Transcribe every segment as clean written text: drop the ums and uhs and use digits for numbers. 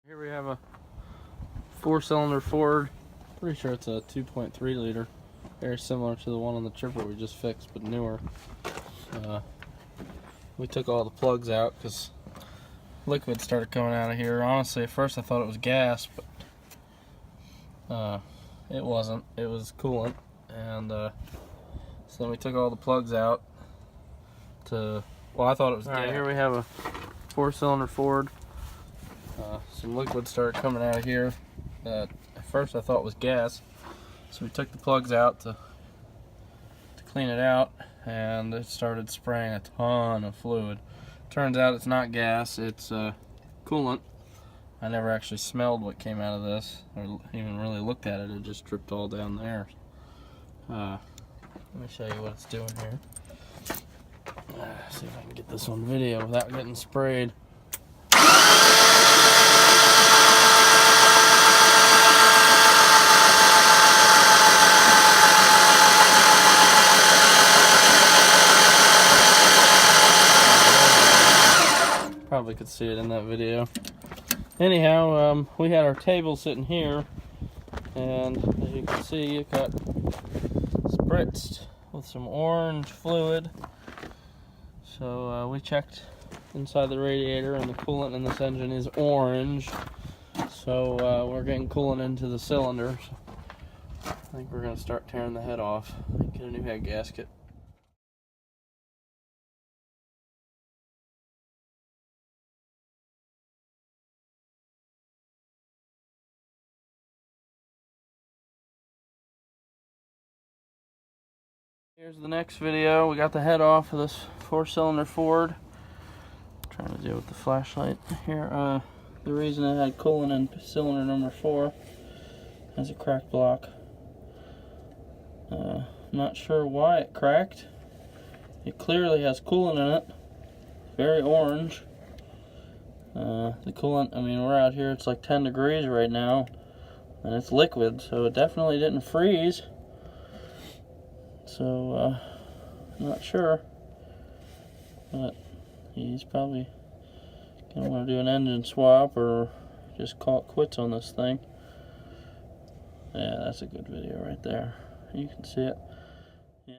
Here we have a 4-cylinder Ford. Pretty sure it's a 2.3 liter. Very similar to the one on the Tripper we just fixed, but newer. We took all the plugs out because liquid started coming out of here. Honestly, at first I thought it was gas, but it wasn't. It was coolant. And so then we took all the plugs out to, well, I thought it was gas. All right, here we have a 4-cylinder Ford. Some liquid started coming out of here that at first I thought was gas, so we took the plugs out to clean it out, and it started spraying a ton of fluid. Turns out it's not gas, it's coolant. I never actually smelled what came out of this or even really looked at it. It just dripped all down there. Let me show you what it's doing here. See if I can get this on video without getting sprayed. Probably could see it in that video. Anyhow, we had our table sitting here, and as you can see, it got spritzed with some orange fluid. So we checked inside the radiator, and the coolant in this engine is orange. So we're getting coolant into the cylinder. So I think we're going to start tearing the head off and get a new head gasket. Here's the next video. We got the head off of this 4-cylinder Ford. I'm trying to deal with the flashlight here. The reason it had coolant in cylinder number 4 has a crack block. Not sure why it cracked. It clearly has coolant in it. Very orange. The coolant, I mean, we're out here, it's like 10 degrees right now, and it's liquid, so it definitely didn't freeze. So, not sure, but he's probably gonna want to do an engine swap or just call it quits on this thing. Yeah, that's a good video right there. You can see it. Yeah.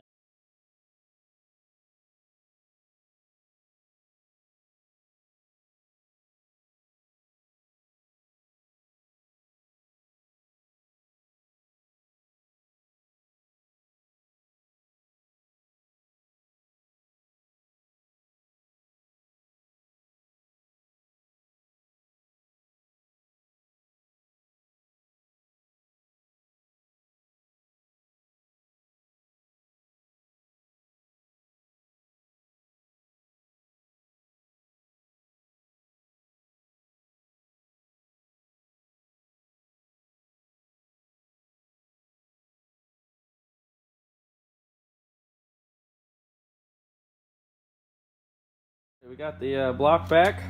We got the block back.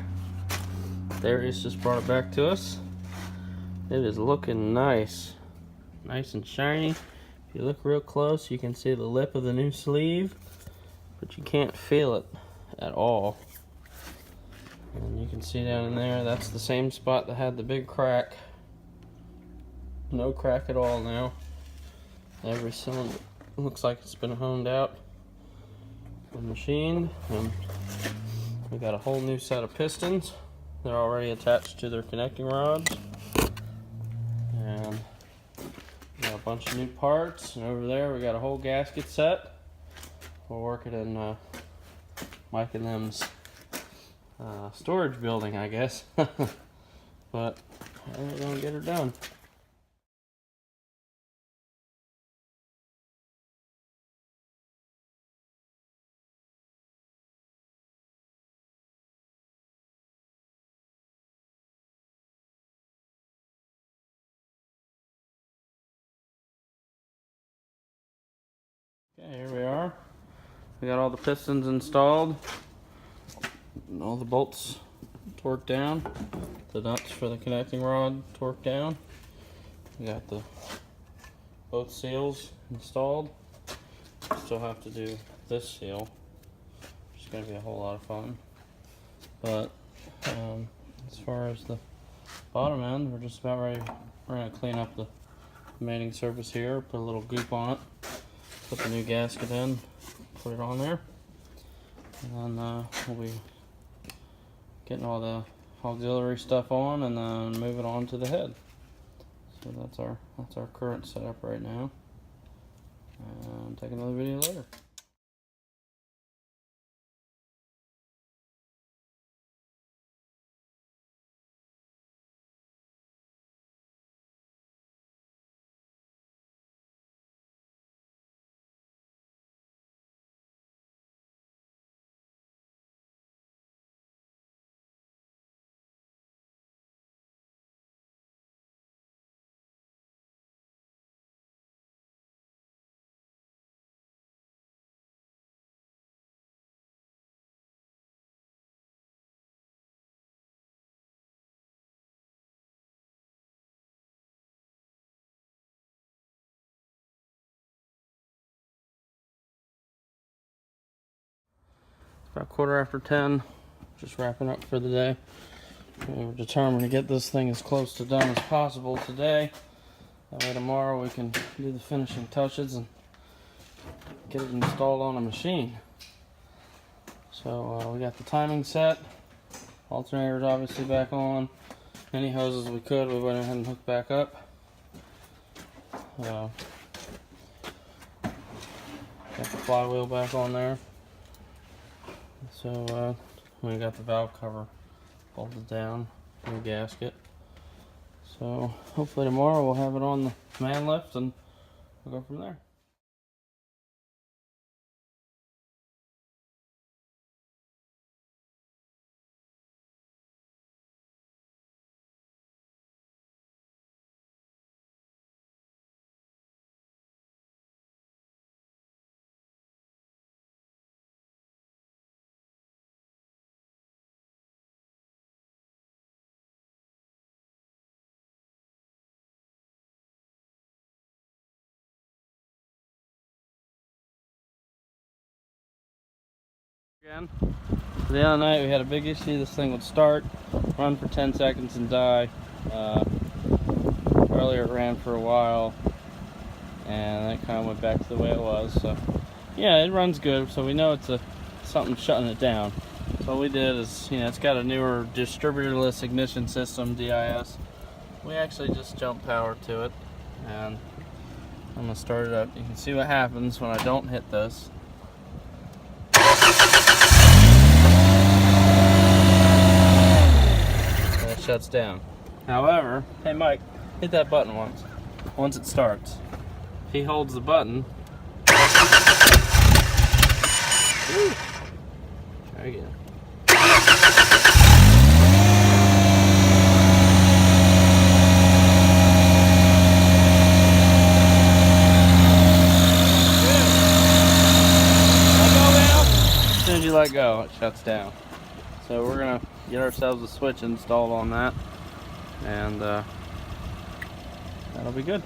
Darius just brought it back to us. It is looking nice. Nice and shiny. If you look real close, you can see the lip of the new sleeve, but you can't feel it at all. And you can see down in there, that's the same spot that had the big crack. No crack at all now. Every cylinder looks like it's been honed out and machined. And we got a whole new set of pistons. They're already attached to their connecting rods. And we got a bunch of new parts. And over there we got a whole gasket set. We'll work it in Mike and them's storage building, I guess. But we're gonna get her done. Okay, here we are. We got all the pistons installed, and all the bolts torqued down, the nuts for the connecting rod torqued down. We got both seals installed. Still have to do this seal, which is going to be a whole lot of fun. But as far as the bottom end, we're just about ready. We're going to clean up the mating surface here, put a little goop on it, put the new gasket in, put it on there, and then we'll be getting all the auxiliary stuff on, and then move it on to the head. So that's our current setup right now. And take another video later. About 10:15, just wrapping up for the day. We're determined to get this thing as close to done as possible today. That way tomorrow we can do the finishing touches and get it installed on a machine. So we got the timing set, alternators obviously back on. Any hoses we could, we went ahead and hooked back up. Got the flywheel back on there. So we got the valve cover bolted down, new gasket. So hopefully tomorrow we'll have it on the man lift and we'll go from there. Again. The other night we had a big issue. This thing would start, run for 10 seconds and die. Earlier it ran for a while and then it kind of went back to the way it was. So yeah, it runs good, so we know it's something shutting it down. So what we did is, it's got a newer distributorless ignition system, DIS. We actually just jump power to it, and I'm gonna start it up. You can see what happens when I don't hit this. Shuts down. However, hey Mike, hit that button once it starts. If he holds the button, woo, try again. As soon as you let go, it shuts down. So we're gonna get ourselves a switch installed on that, and that'll be good.